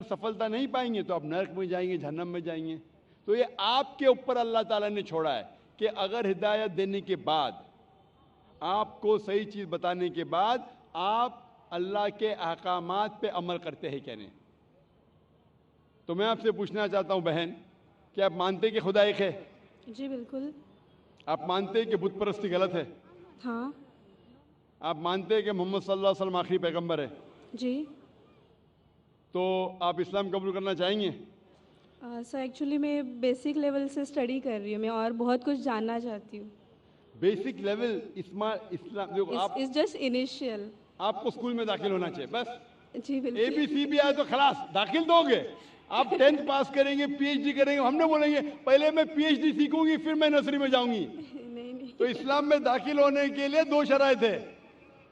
सफलता नहीं पाएंगे तो आप नरक में जाएंगे, जहन्नम में जाएंगे। तो ये आपके ऊपर अल्लाह ताला ने छोड़ा है कि अगर हिदायत देने के बाद, आपको सही चीज़ बताने के बाद आप अल्लाह के अहकामात पे अमल करते हैं क्या नहीं। तो मैं आपसे पूछना चाहता हूँ बहन, कि आप मानते हैं कि खुदा एक है? जी बिल्कुल। आप मानते हैं कि बुत परस्ती गलत है? हाँ। आप मानते हैं कि मोहम्मद सल्लल्लाहु अलैहि वसल्लम आखिरी पैगंबर है? जी। तो आप इस्लाम कबूल करना चाहेंगे? सर एक्चुअली मैं बेसिक लेवल से स्टडी कर रही हूँ, मैं और बहुत कुछ जानना चाहती हूँ। बेसिक लेवल इस्लाम देखो, आप इस जस्ट इनिशियल। आपको स्कूल में दाखिल होना चाहिए बस। जी बिल्कुल। ABC भी आए तो खलास दाखिल दोगे। आप 10th पास करेंगे, PhD करेंगे, हमने बोलेंगे पहले मैं PhD सीखूंगी फिर मैं नर्सरी में जाऊंगी। नहीं नहीं। तो इस्लाम में दाखिल होने के लिए 2 शराइत है।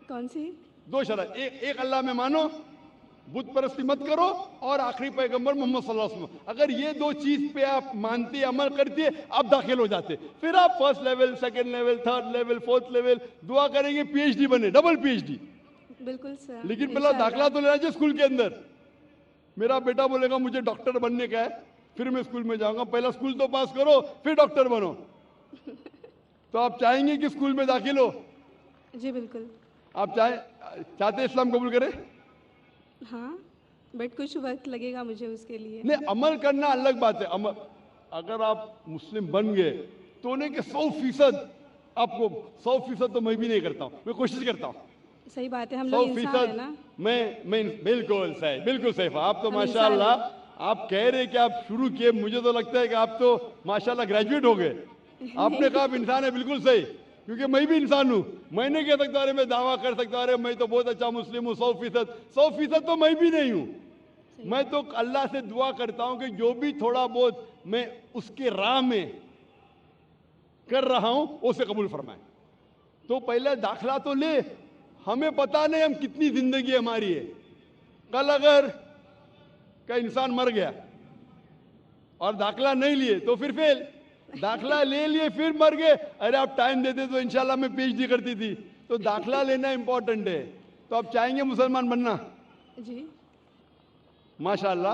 कौन सी? 2 शराइत, एक अल्लाह में मानो, बुत परस्ती मत करो, और आखिरी पैगंबर मोहम्मद सल्लल्लाहु अलैहि वसल्लम। अगर ये 2 चीज पे आप मानते, अमल करते, आप दाखिल हो जाते। फिर आप first level, second level, third level, fourth level दुआ करेंगे, PhD बने, डबल PhD। बिल्कुल सर। लेकिन पहला दाखिला तो लेना चाहिए स्कूल के अंदर। मेरा बेटा बोलेगा मुझे डॉक्टर बनने का है, फिर मैं स्कूल में जाऊंगा। पहला स्कूल तो पास करो फिर डॉक्टर बनो। तो आप चाहेंगे कि स्कूल में दाखिल हो? जी बिल्कुल। आप चाहते इस्लाम कबूल करें? हाँ, बट कुछ वक्त लगेगा मुझे उसके लिए। नहीं, अमल करना अलग बात है। अमल, अगर आप मुस्लिम बन गए तो नहीं कि 100% आपको 100% तो मैं भी नहीं करता हूँ, मैं कोशिश करता हूँ। सही बात है, हम लोग इंसान है ना। मैं बिल्कुल सही, बिल्कुल सही। आप तो हम माशाल्लाह, आप कह रहे कि आप शुरू किए, मुझे तो लगता है कि आप तो माशाल्लाह ग्रेजुएट हो गए। आपने कहा आप इंसान है, बिल्कुल सही, क्योंकि मैं भी इंसान हूँ। मैं नहीं कह सकता अरे मैं दावा कर सकता अरे मैं तो बहुत अच्छा मुस्लिम हूँ 100% तो मैं भी नहीं हूँ। मैं तो अल्लाह से दुआ करता हूँ कि जो भी थोड़ा बहुत मैं उसके राह में कर रहा हूँ उसे कबूल फरमाए। तो पहले दाखला तो ले, हमें पता नहीं हम कितनी जिंदगी हमारी है। कल अगर का इंसान मर गया और दाखला नहीं लिए तो फिर फेल, दाखला ले लिए फिर मर गए, अरे आप टाइम देते तो इंशाल्लाह मैं PhD करती थी। तो दाखला लेना इंपॉर्टेंट है। तो आप चाहेंगे मुसलमान बनना? जी माशाल्लाह,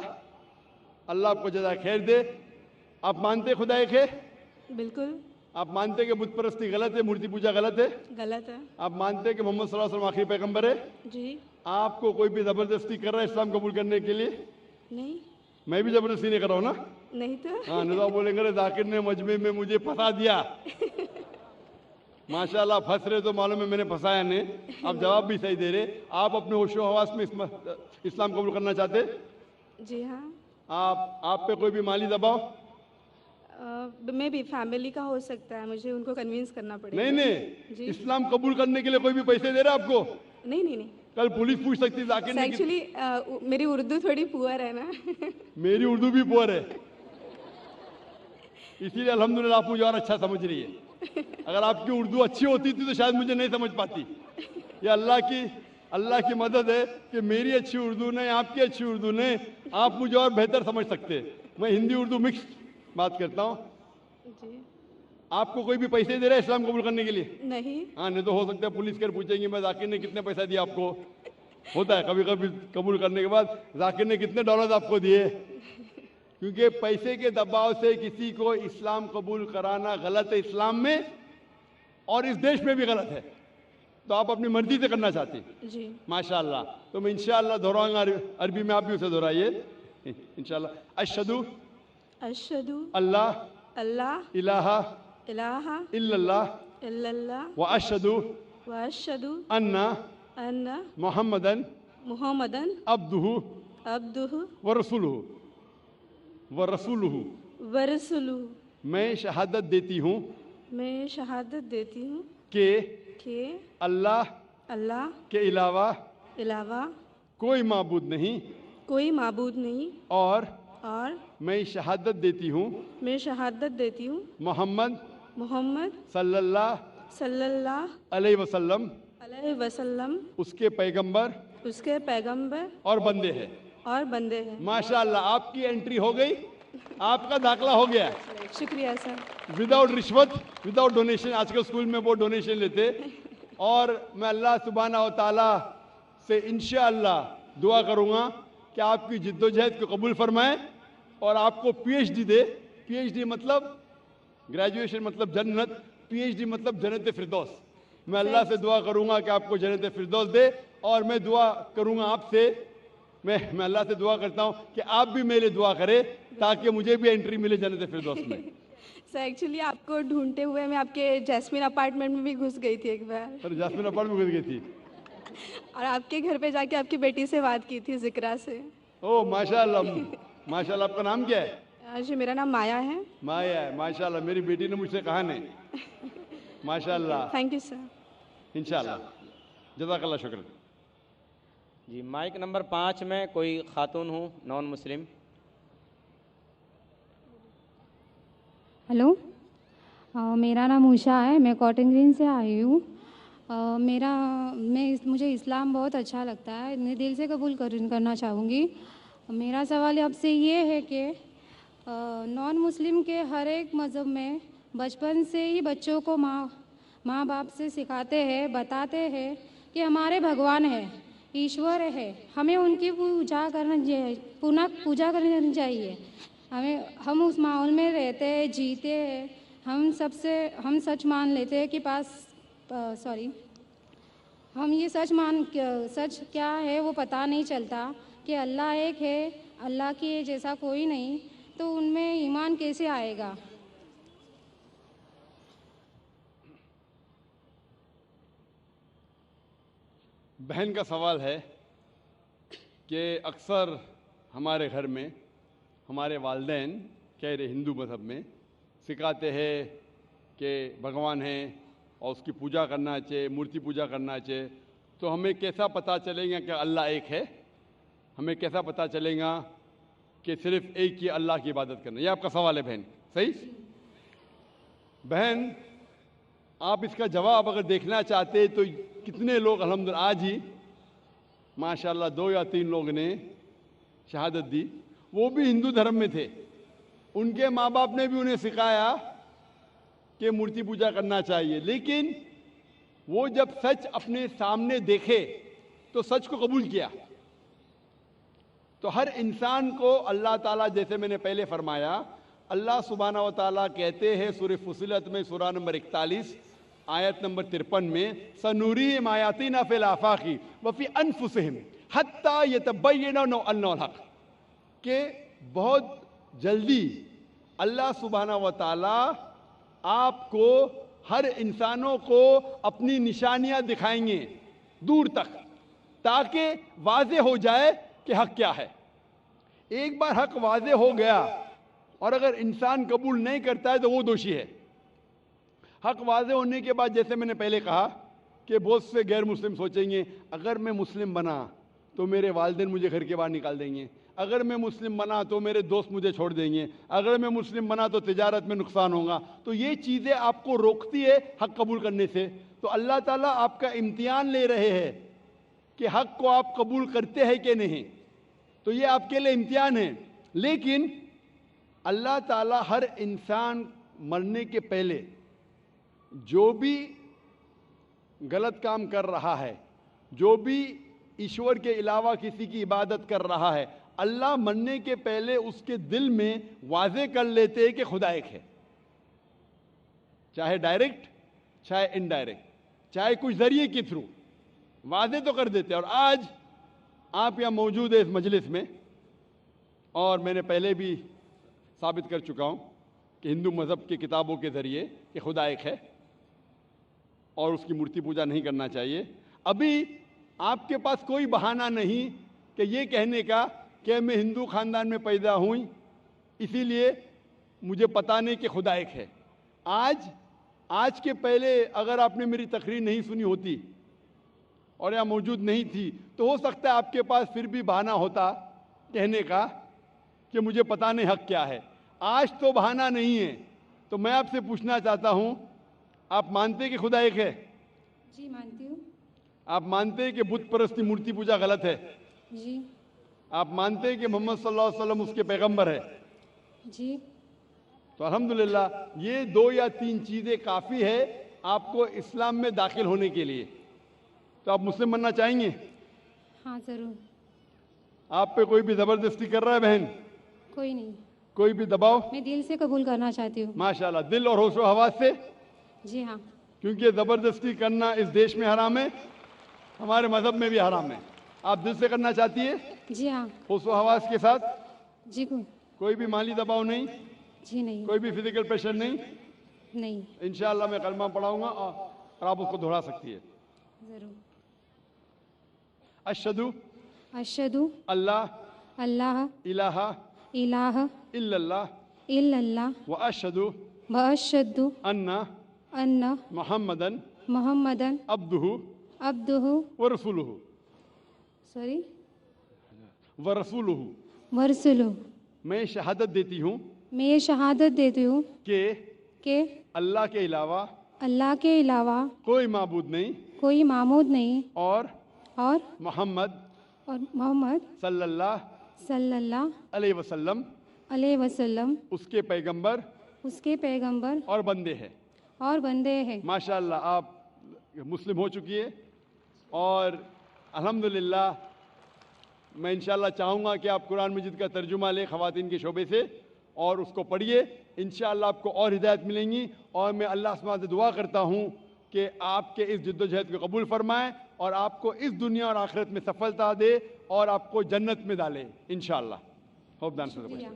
अल्लाह आपको जज़ा खैर दे। आप मानते खुदा एक है? बिल्कुल। आप मानते कि बुत परस्ती गलत है, मूर्ति पूजा गलत है? गलत है। आप मानते कि मोहम्मद सल्लल्लाहु अलैहि वसल्लम आखिरी पैगंबर है? जी। आपको कोई भी जबरदस्ती कर रहा है इस्लाम कबूल करने के लिए? नहीं। मैं भी जबरदस्ती नहीं कर रहा हूं ना। नहीं तो। हाँ, नहीं तो आप बोलेंगे अरे जाकिर ने मजमे में मुझे फंसा दिया। माशाल्लाह, फंस रहे तो मालूम है मैंने फंसाया नहीं। आप जवाब भी सही दे रहे। आप अपने होशो हवास में इस्लाम कबूल करना चाहते? जी हाँ। आप पे कोई भी माली दबाव? मे भी फैमिली का हो सकता है, मुझे उनको कन्विंस करना पड़ेगा। नहीं नहीं, इस्लाम कबूल करने के लिए कोई भी पैसे दे रहा है आपको? नहीं नहीं नहीं। कल पुलिस पूछ सकती है जाकिर ने। एक्चुअली मेरी उर्दू थोड़ी पुअर है ना। मेरी उर्दू भी पुअर है, इसीलिए अल्हम्दुलिल्लाह आप मुझे और अच्छा समझ रही है। अगर आपकी उर्दू अच्छी होती थी तो शायद मुझे नहीं समझ पाती। ये अल्लाह की मदद है कि मेरी अच्छी उर्दू नहीं, आपकी अच्छी उर्दू नहीं, आप मुझे और बेहतर समझ सकते हैं। मैं हिंदी उर्दू मिक्स बात करता हूँ। जी। आपको कोई भी पैसे दे रहा है इस्लाम कबूल करने के लिए? नहीं। हाँ, नहीं तो हो सकता है पुलिस कर पूछेंगे मैं जाकिर ने कितने पैसा दिया आपको। होता है कभी कभी कबूल करने के बाद, जाकिर ने कितने डॉलर आपको दिए। क्योंकि पैसे के दबाव से किसी को इस्लाम कबूल कराना गलत है इस्लाम में, और इस देश में भी गलत है। तो आप अपनी मर्जी से करना चाहते हैं। जी। माशाल्लाह। तो मैं इंशाल्लाह दोहराऊंगा, अरबी में आप भी उसे दोहराइए इंशाल्लाह। अशहदु अशहदु अल्लाह अल्लाह इलाहा इलाहा इल्लल्लाह इल्लल्लाह व अशहदु व अशहदु अन्ना अन्ना मोहम्मदन मुहम्मदन अब्दुहु अब्दुहु व रसूलुहु व रसूलुहु। मैं शहादत देती हूँ मैं शहादत देती हूँ कि अल्लाह अल्लाह के अलावा अलावा कोई माबूद नहीं, कोई माबूद नहीं, और मैं शहादत देती हूँ मोहम्मद सल्लल्लाहु अलैहि वसल्लम उसके पैगंबर और बंदे हैं। माशाल्लाह, आपकी एंट्री हो गई, आपका दाखला हो गया। शुक्रिया सर। विदाउट रिश्वत, विदाउट डोनेशन। आजकल स्कूल में वो डोनेशन लेते। और मैं अल्लाह सुब्हाना व तआला से इंशाअल्लाह दुआ करूँगा कि कि आपकी जिद्दोजहद को कबूल फरमाए और आपको पीएचडी दे। पीएचडी मतलब ग्रेजुएशन मतलब जन्नत, पीएचडी मतलब जन्नत फिरदौस। मैं अल्लाह से दुआ करूंगा कि आपको जन्नत फिरदौस दे, और मैं दुआ करूंगा आपसे, मैं अल्लाह से दुआ करता हूं कि आप भी मेरे लिए दुआ करें ताकि मुझे भी एंट्री मिले जन्नत फिरदौस में। सर एक्चुअली आपको ढूंढते हुए मैं आपके जैस्मिन अपार्टमेंट में भी घुस गई थी एक बार, सर जासमीन अपार्टमेंट में घुस गई थी। और आपके घर पे जाके आपकी बेटी से बात की थी, जिक्रा से। ओ माशाल्लाह, माशाल्लाह। आपका नाम क्या है? जी मेरा नाम माया है। माया है, माशाल्लाह। मेरी बेटी ने मुझसे कहा नहीं, माशाल्लाह। Thank you sir. इंशाल्लाह, जज़ाकल्लाह, शुक्र। जी माइक नंबर 5 में कोई खातून हूँ नॉन मुस्लिम। हेलो, मेरा नाम उषा है, मैं कॉटन ग्रीन से आई हूँ। मुझे इस्लाम बहुत अच्छा लगता है, मैं दिल से कबूल करना चाहूँगी। मेरा सवाल आपसे ये है कि नॉन मुस्लिम के हर एक मज़हब में बचपन से ही बच्चों को माँ बाप से सिखाते हैं, बताते हैं कि हमारे भगवान है, ईश्वर है, हमें उनकी पूजा करनी चाहिए। हम उस माहौल में रहते हैं, जीते हैं। हम सच मान लेते हैं कि हम ये सच क्या है वो पता नहीं चलता कि अल्लाह एक है, अल्लाह के जैसा कोई नहीं, तो उनमें ईमान कैसे आएगा? बहन का सवाल है कि अक्सर हमारे घर में हमारे वालिदैन कह रहे हिंदू मज़हब में सिखाते हैं कि भगवान है और उसकी पूजा करना चाहिए, मूर्ति पूजा करना चाहिए। तो हमें कैसा पता चलेगा कि अल्लाह एक है? हमें कैसा पता चलेगा कि सिर्फ एक ही अल्लाह की इबादत करना? ये आपका सवाल है बहन, सही? बहन, आप इसका जवाब अगर देखना चाहते तो कितने लोग अल्हम्दुलिल्लाह आज ही माशाल्लाह 2 या 3 लोग ने शहादत दी, वो भी हिंदू धर्म में थे। उनके माँ बाप ने भी उन्हें सिखाया कि मूर्ति पूजा करना चाहिए, लेकिन वो जब सच अपने सामने देखे तो सच को कबूल किया। तो हर इंसान को अल्लाह ताला, जैसे मैंने पहले फरमाया, अल्लाह सुब्हानहू व तआला कहते हैं सूरह फुसिलत में सूरा नंबर 41 आयत नंबर 53 में, सनूरीहिम आयातिना फिल आफाकी व फी अनफुसिहिम हत्ता यतबय्यना अन्नहुल हक, कि बहुत जल्दी अल्लाह सुब्हानहू व तआला आपको, हर इंसानों को अपनी निशानियां दिखाएंगे दूर तक, ताकि वाज़े हो जाए कि हक क्या है। एक बार हक वाज़े हो गया और अगर इंसान कबूल नहीं करता है तो वो दोषी है। हक वाज़े होने के बाद, जैसे मैंने पहले कहा कि बहुत से गैर मुस्लिम सोचेंगे अगर मैं मुस्लिम बना तो मेरे वालिदैन मुझे घर के बाहर निकाल देंगे, अगर मैं मुस्लिम बना तो मेरे दोस्त मुझे छोड़ देंगे, अगर मैं मुस्लिम बना तो तिजारत में नुकसान होगा। तो ये चीज़ें आपको रोकती है हक कबूल करने से। तो अल्लाह ताला आपका इम्तिहान ले रहे हैं कि हक को आप कबूल करते हैं कि नहीं। तो ये आपके लिए इम्तिहान है। लेकिन अल्लाह ताला हर इंसान मरने के पहले जो भी गलत काम कर रहा है, जो भी ईश्वर के अलावा किसी की इबादत कर रहा है, अल्लाह मरने के पहले उसके दिल में वाज़े कर लेते हैं कि खुदा एक है, चाहे डायरेक्ट चाहे इनडायरेक्ट, चाहे कुछ जरिए के थ्रू वाज़े तो कर देते हैं। और आज आप यहाँ मौजूद है इस मजलिस में, और मैंने पहले भी साबित कर चुका हूँ कि हिंदू मज़हब की किताबों के ज़रिए कि खुदा एक है और उसकी मूर्ति पूजा नहीं करना चाहिए। अभी आपके पास कोई बहाना नहीं कि ये कहने का कि मैं हिंदू ख़ानदान में पैदा हुई इसीलिए मुझे पता नहीं कि खुदा एक है। आज के पहले अगर आपने मेरी तकरीर नहीं सुनी होती और यहाँ मौजूद नहीं थी तो हो सकता है आपके पास फिर भी बहाना होता कहने का कि मुझे पता नहीं हक क्या है। आज तो बहाना नहीं है। तो मैं आपसे पूछना चाहता हूँ, आप मानते हैं कि खुदा एक है? जी मानती हूँ। आप मानते हैं कि बुत परस्ती मूर्ति पूजा गलत है? जी। आप मानते हैं कि मोहम्मद सल्लल्लाहु अलैहि वसल्लम उसके पैगंबर है? जी। तो अल्हम्दुलिल्लाह ये 2 या 3 चीज़ें काफ़ी है आपको इस्लाम में दाखिल होने के लिए। तो आप मुस्लिम बनना चाहेंगे? हाँ ज़रूर। आप पे कोई भी जबरदस्ती कर रहा है बहन? कोई नहीं, कोई भी दबाव? मैं दिल से कबूल करना चाहती हूँ। माशाल्लाह, दिल और होशो हवास से, जी हाँ। क्योंकि जबरदस्ती करना इस देश में हराम है, हमारे मजहब में भी हराम है। आप दिल से करना चाहती है, जी हाँ। होशो हवास के साथ? जी कोई भी माली दबाव नहीं, जी नहीं। कोई भी फिजिकल प्रेशर नहीं। नहीं। इंशाअल्लाह मैं कलमा पढ़ाऊंगा और आप उसको दोहरा सकती है। ज़रूर। अशहदु अशहदु अल्लाह अल्लाह इलाहा इलाहा इल्लल्लाह इल्लल्लाह व अशहदु व अशहदु अन्ना अन्ना मुहम्मदन मुहम्मदन अब्दुहु अब्दुहु व रसूलुहु सॉरी व रसूलुहु। वरसुलु। मैं शहादत देती हूँ मैं ये शहादत देती हूँ कि अल्लाह के अलावा के अलावा कोई माबूद नहीं कोई मामूद नहीं और मोहम्मद सल्लल्लाहु सल्लल्लाहु अलैहि वसल्लम उसके पैगंबर और बंदे हैं। माशाअल्लाह, आप मुस्लिम हो चुकी है और अल्हम्दुलिल्लाह मैं इंशाअल्लाह चाहूँगा कि आप कुरान मजीद का तर्जुमा लें ख़वातीन के शोबे से और उसको पढ़िए। इंशाअल्लाह आपको और हिदायत मिलेंगी और मैं अल्लाह सुब्हानहू से दुआ करता हूँ कि आपके इस जद्दोजहद को कबूल फरमाए और आपको इस दुनिया और आखिरत में सफलता दे और आपको जन्नत में डाले इंशाअल्लाह। Hope the answer the question.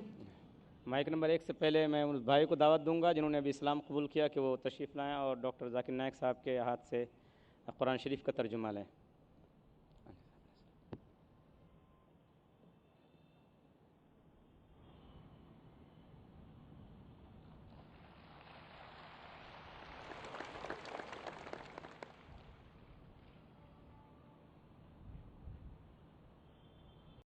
Mic number 1 से पहले मैं उस भाई को दावत दूंगा जिन्होंने अभी इस्लाम कबूल किया कि वो तशरीफ़ लाएँ और डॉक्टर जाकिर नायक साहब के हाथ से कुरान शरीफ का तर्जुमा लें।